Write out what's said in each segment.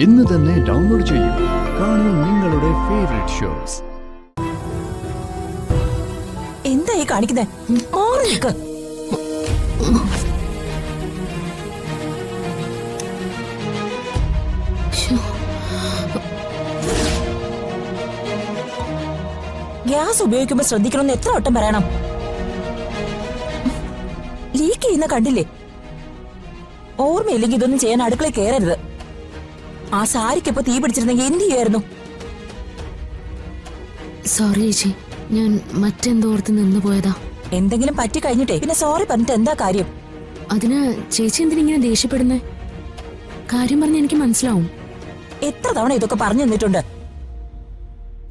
ഇന്ന് തന്നെ ഡൗൺലോഡ് ചെയ്യൂ. കാണൂ നിങ്ങളുടെ ഫേവറേറ്റ് ഷോസ്. എന്തായി കാണിക്കുന്നേ? മാറി നിൽക്ക്. ഗ്യാസ് ഉപയോഗിക്കുമ്പോ ശ്രദ്ധിക്കണമെന്ന് എത്ര വട്ടം പറയണം? ലീക്ക് ചെയ്യുന്ന കണ്ടില്ലേ? ഓർമ്മയില്ലെങ്കിൽ ഇതൊന്നും ചെയ്യാൻ അടുക്കളയിൽ കയറരുത്. ആ സാരിക്കിപ്പോ തീ പിടിച്ചിരുന്നെങ്കിൽ എന്ത് ചെയ്യായിരുന്നു? സോറി ചേച്ചി, ഞാൻ മറ്റെന്തോർത്ത് നിന്ന് പോയതാ. എന്തെങ്കിലും പറ്റി കഴിഞ്ഞിട്ടേ പിന്നെ സോറി പറഞ്ഞിട്ട് എന്താ കാര്യം? അതിന് ചേച്ചി എന്തിനിങ്ങനെ ദേഷ്യപ്പെടുന്നേ? കാര്യം പറഞ്ഞ എനിക്ക് മനസ്സിലാവും. എത്ര തവണ ഇതൊക്കെ പറഞ്ഞു തന്നിട്ടുണ്ട്,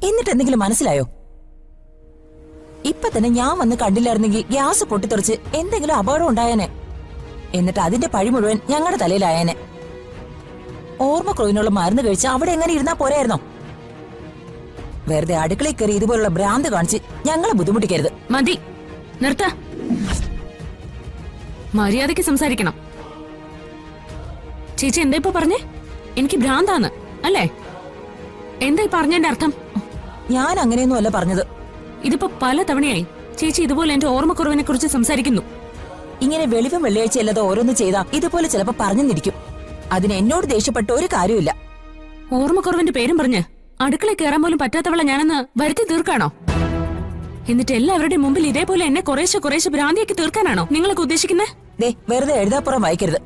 എന്നിട്ട് എന്തെങ്കിലും മനസ്സിലായോ? ഇപ്പൊ തന്നെ ഞാൻ വന്ന് കണ്ടില്ലായിരുന്നെങ്കിൽ ഗ്യാസ് പൊട്ടിത്തെറിച്ച് എന്തെങ്കിലും അപകടം ഉണ്ടായേനെ. എന്നിട്ട് അതിന്റെ പഴി മുഴുവൻ ഞങ്ങളുടെ തലയിലായേനെ. ഓർമ്മക്കുറവിനുള്ള മരുന്ന് കഴിച്ച് അവിടെ എങ്ങനെ ഇരുന്നാ പോരായിരുന്നോ? വെറുതെ അടുക്കളയിൽ കയറി ഇതുപോലുള്ള ഭ്രാന്ത് കാണിച്ച് ഞങ്ങളെ ബുദ്ധിമുട്ടിക്കരുത്. മതി, നിർത്ത. മര്യാദയ്ക്ക് സംസാരിക്കണം. ചേച്ചി എന്താ ഇപ്പൊ പറഞ്ഞേ? എനിക്ക് ഭ്രാന്താന്ന് അല്ലേ? എന്തായി പറഞ്ഞതിന്റെ അർത്ഥം? ഞാൻ അങ്ങനെയൊന്നും അല്ല പറഞ്ഞത്. ഇതിപ്പോ പല തവണയായി ചേച്ചി ഇതുപോലെ എന്റെ ഓർമ്മക്കുറവിനെ കുറിച്ച് സംസാരിക്കുന്നു. ഇങ്ങനെ വെളിവും വെള്ളിയാഴ്ച അല്ലാതെ ഓരോന്ന് ചെയ്താ ഇതുപോലെ ചിലപ്പോ പറഞ്ഞെന്നിരിക്കും. അതിന് എന്നോട് ദേഷ്യപ്പെട്ട ഒരു കാര്യമില്ല. ഓർമ്മക്കുറവിന്റെ പേരും പറഞ്ഞ് അടുക്കളയിൽ കയറാൻ പോലും പറ്റാത്തവളെ ഞാനെന്ന് വരുത്തി തീർക്കാണോ? എന്നിട്ട് എല്ലാവരുടെയും മുമ്പിൽ ഇതേപോലെ എന്നെ കുറേശ്ശെ കുറേശ്ശെ ഭ്രാന്തിയാക്കി തീർക്കാനാണോ നിങ്ങളൊക്കെ ഉദ്ദേശിക്കുന്നത്? ദേ, വെറുതെ എഴുതാപ്പുറം വായിക്കരുത്.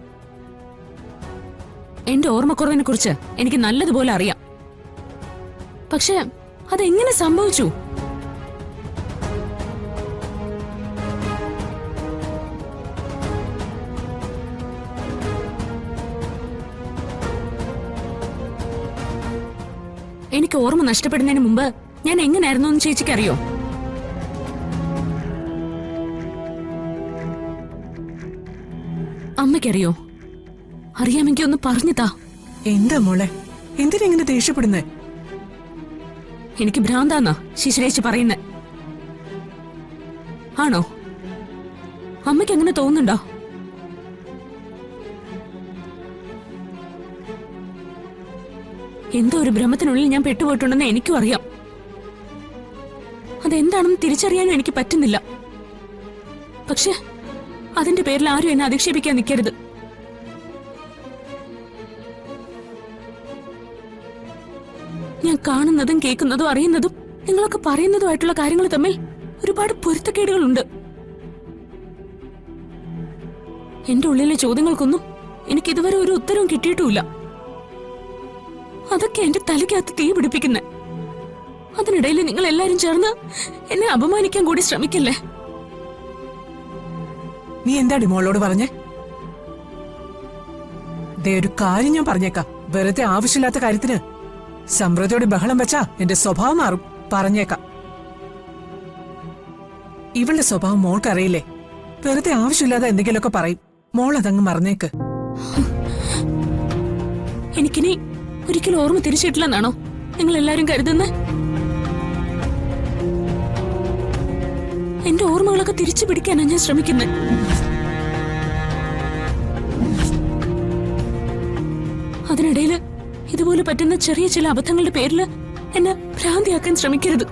എന്റെ ഓർമ്മക്കുറവിനെ കുറിച്ച് എനിക്ക് നല്ലതുപോലെ അറിയാം. പക്ഷെ അതെങ്ങനെ സംഭവിച്ചു? എനിക്ക് ഓർമ്മ നഷ്ടപ്പെടുന്നതിന് മുമ്പ് ഞാൻ എങ്ങനെയായിരുന്നു എന്ന് ചേച്ചിക്ക് അറിയോ? അമ്മയ്ക്കറിയോ? അറിയാമെങ്കിൽ ഒന്ന് പറഞ്ഞുതാ. എന്താ മോളെ, എന്തിനെങ്ങനെ ദേഷ്യപ്പെടുന്നേ? എനിക്ക് ഭ്രാന്താന്നാ ശിശിരേച്ചി പറയുന്നേ. ആണോ? അമ്മയ്ക്ക് അങ്ങനെ തോന്നുന്നുണ്ടോ? എന്തോ ഒരു ഭ്രമത്തിനുള്ളിൽ ഞാൻ പെട്ടുപോയിട്ടുണ്ടെന്ന് എനിക്കും അറിയാം. അതെന്താണെന്ന് തിരിച്ചറിയാനും എനിക്ക് പറ്റുന്നില്ല. പക്ഷെ അതിന്റെ പേരിൽ ആരും എന്നെ അധിക്ഷേപിക്കാൻ നിൽക്കരുത്. ഞാൻ കാണുന്നതും കേൾക്കുന്നതും അറിയുന്നതും നിങ്ങളൊക്കെ പറയുന്നതുമായിട്ടുള്ള കാര്യങ്ങൾ തമ്മിൽ ഒരുപാട് പൊരുത്തക്കേടുകളുണ്ട്. എന്റെ ഉള്ളിലെ ചോദ്യങ്ങൾക്കൊന്നും എനിക്ക് ഇതുവരെ ഒരു ഉത്തരവും കിട്ടിയിട്ടുമില്ല. അതൊക്കെ എന്റെ തലയ്ക്കകത്ത് തീ പിടിപ്പിക്കുന്നെ. അതിനിടയിൽ നിങ്ങൾ എല്ലാരും ചേർന്ന് എന്നെ അപമാനിക്കാൻ കൂടി ശ്രമിക്കല്ലേ? നീ എന്താടി മോളോട് പറഞ്ഞേ? ദേ, ഒരു കാര്യം ഞാൻ പറഞ്ഞേക്കാം. വെറുതെ ആവശ്യമില്ലാത്ത കാര്യത്തിന് സമൃദ്ധിയോട് ബഹളം വെച്ചാ എന്റെ സ്വഭാവം മാറും. പറഞ്ഞേക്കാം. ഇവളുടെ സ്വഭാവം മോൾക്കറിയില്ലേ? വെറുതെ ആവശ്യമില്ലാതെ എന്തെങ്കിലുമൊക്കെ പറയും. മോൾ അതങ്ങ് മറന്നേക്ക്. എനിക്കിനി ഒരിക്കലും ഓർമ്മ തിരിച്ചിട്ടില്ലെന്നാണോ നിങ്ങൾ എല്ലാരും കരുതുന്നത്? എന്റെ ഓർമ്മകളൊക്കെ തിരിച്ചു പിടിക്കാനാണ് ഞാൻ ശ്രമിക്കുന്നത്. അതിനിടയിൽ ഇതുപോലെ പറ്റുന്ന ചെറിയ ചില അബദ്ധങ്ങളുടെ പേരിൽ എന്നെ ഭ്രാന്തിയാക്കാൻ ശ്രമിക്കരുത്.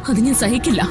അത് ഞാൻ സഹിക്കില്ല.